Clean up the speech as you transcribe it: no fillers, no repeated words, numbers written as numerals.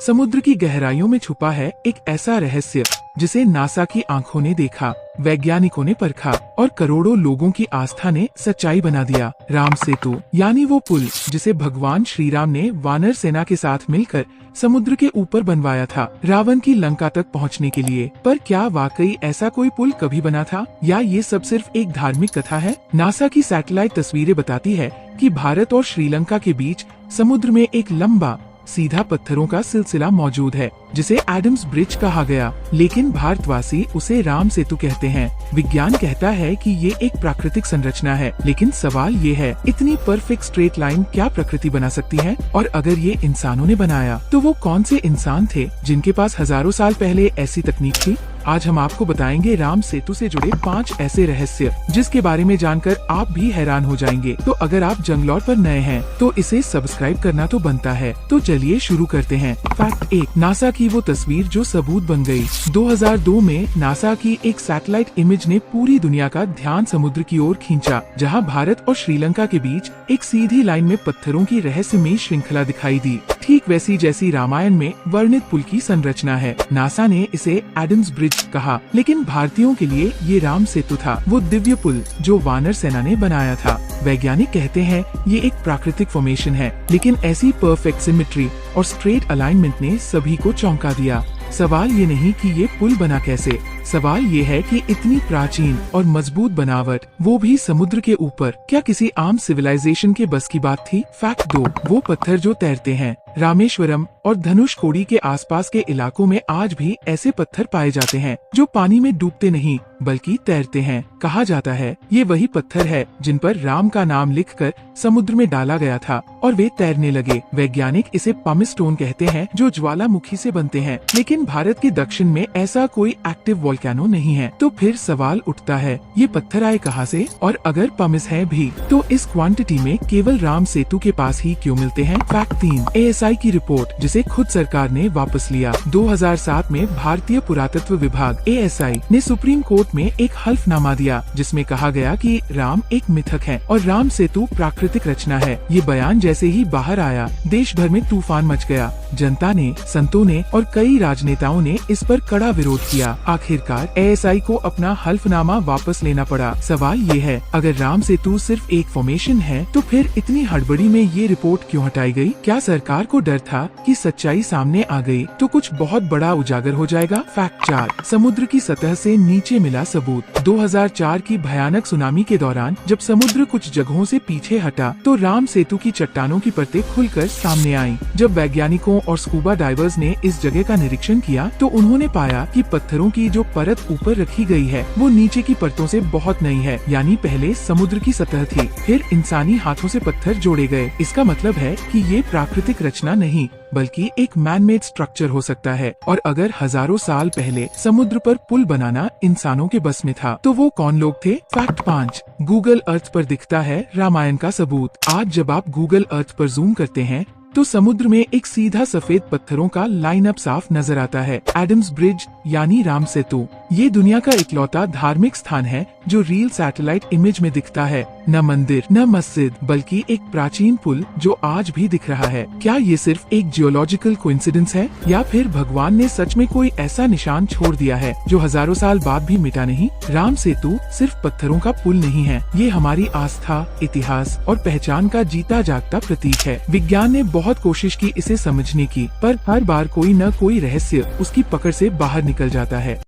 समुद्र की गहराइयों में छुपा है एक ऐसा रहस्य जिसे नासा की आंखों ने देखा, वैज्ञानिकों ने परखा और करोड़ों लोगों की आस्था ने सच्चाई बना दिया। राम सेतु यानी वो पुल जिसे भगवान श्री राम ने वानर सेना के साथ मिलकर समुद्र के ऊपर बनवाया था, रावण की लंका तक पहुंचने के लिए। पर क्या वाकई ऐसा कोई पुल कभी बना था या ये सब सिर्फ एक धार्मिक कथा है? नासा की सैटेलाइट तस्वीरें बताती है कि भारत और श्रीलंका के बीच समुद्र में एक लंबा सीधा पत्थरों का सिलसिला मौजूद है जिसे एडम्स ब्रिज कहा गया, लेकिन भारतवासी उसे राम सेतु कहते हैं। विज्ञान कहता है कि ये एक प्राकृतिक संरचना है, लेकिन सवाल ये है, इतनी परफेक्ट स्ट्रेट लाइन क्या प्रकृति बना सकती है? और अगर ये इंसानों ने बनाया तो वो कौन से इंसान थे जिनके पास हजारों साल पहले ऐसी तकनीक थी? आज हम आपको बताएंगे राम सेतु से जुड़े 5 ऐसे रहस्य जिसके बारे में जानकर आप भी हैरान हो जाएंगे। तो अगर आप जंगलौर पर नए हैं तो इसे सब्सक्राइब करना तो बनता है। तो चलिए शुरू करते हैं। फैक्ट 1, नासा की वो तस्वीर जो सबूत बन गई। 2002 में नासा की एक सैटेलाइट इमेज ने पूरी दुनिया का ध्यान समुद्र की ओर खींचा, जहां भारत और श्रीलंका के बीच एक सीधी लाइन में पत्थरों की रहस्यमयी श्रृंखला दिखाई दी, ठीक वैसी जैसी रामायण में वर्णित पुल की संरचना है। नासा ने इसे एडम्स ब्रिज कहा, लेकिन भारतीयों के लिए ये राम सेतु था, वो दिव्य पुल जो वानर सेना ने बनाया था। वैज्ञानिक कहते हैं ये एक प्राकृतिक फॉर्मेशन है, लेकिन ऐसी परफेक्ट सिमेट्री और स्ट्रेट अलाइनमेंट ने सभी को चौंका दिया। सवाल ये नहीं कि ये पुल बना कैसे, सवाल ये है कि इतनी प्राचीन और मजबूत बनावट, वो भी समुद्र के ऊपर, क्या किसी आम सिविलाइजेशन के बस की बात थी? फैक्ट 2, वो पत्थर जो तैरते हैं। रामेश्वरम और धनुषकोडी के आसपास के इलाकों में आज भी ऐसे पत्थर पाए जाते हैं जो पानी में डूबते नहीं बल्कि तैरते हैं। कहा जाता है ये वही पत्थर है जिन पर राम का नाम लिखकर समुद्र में डाला गया था और वे तैरने लगे। वैज्ञानिक इसे पमिस स्टोन कहते हैं जो ज्वालामुखी से बनते हैं, लेकिन भारत के दक्षिण में ऐसा कोई एक्टिव वोल्केनो नहीं है। तो फिर सवाल उठता है ये पत्थर आए कहाँ से? और अगर पमिस है भी तो इस क्वांटिटी में केवल राम सेतु के पास ही क्यों मिलते हैं? फैक्ट 3, ASI की रिपोर्ट जिसे खुद सरकार ने वापस लिया। 2007 में भारतीय पुरातत्व विभाग ASI ने सुप्रीम कोर्ट में एक हल्फनामा दिया जिसमें कहा गया कि राम एक मिथक है और राम सेतु प्राकृतिक रचना है। ये बयान जैसे ही बाहर आया देश भर में तूफान मच गया। जनता ने, संतों ने और कई राजनेताओं ने इस पर कड़ा विरोध किया। आखिरकार ASI को अपना हल्फनामा वापस लेना पड़ा। सवाल ये है, अगर राम सेतु सिर्फ एक फॉर्मेशन है तो फिर इतनी हड़बड़ी में ये रिपोर्ट क्यों हटाई गई? क्या सरकार को डर था कि सच्चाई सामने आ गई तो कुछ बहुत बड़ा उजागर हो जाएगा? फैक्ट 4, समुद्र की सतह से नीचे मिला सबूत। 2004 की भयानक सुनामी के दौरान जब समुद्र कुछ जगहों से पीछे हटा तो राम सेतु की चट्टानों की परतें खुलकर सामने आईं। जब वैज्ञानिकों और स्कूबा डाइवर्स ने इस जगह का निरीक्षण किया तो उन्होंने पाया कि पत्थरों की जो परत ऊपर रखी गई है वो नीचे की परतों से बहुत नई है, यानी पहले समुद्र की सतह थी, फिर इंसानी हाथों से पत्थर जोड़े गए। इसका मतलब है कि ये प्राकृतिक रचना नहीं बल्कि एक मैन मेड स्ट्रक्चर हो सकता है। और अगर हजारों साल पहले समुद्र पर पुल बनाना इंसानों के बस में था तो वो कौन लोग थे? फैक्ट 5, गूगल अर्थ पर दिखता है रामायण का सबूत। आज जब आप गूगल अर्थ पर जूम करते हैं तो समुद्र में एक सीधा सफेद पत्थरों का लाइनअप साफ नजर आता है। एडम्स ब्रिज यानी राम सेतु ये दुनिया का इकलौता धार्मिक स्थान है जो रियल सैटेलाइट इमेज में दिखता है। न मंदिर न मस्जिद बल्कि एक प्राचीन पुल जो आज भी दिख रहा है। क्या ये सिर्फ एक जियोलॉजिकल कोइंसिडेंस है या फिर भगवान ने सच में कोई ऐसा निशान छोड़ दिया है जो हजारों साल बाद भी मिटा नहीं? राम सेतु सिर्फ पत्थरों का पुल नहीं है, ये हमारी आस्था, इतिहास और पहचान का जीता जागता प्रतीक है। विज्ञान ने बहुत कोशिश की इसे समझने की, पर हर बार कोई न कोई रहस्य उसकी पकड़ से बाहर निकल जाता है।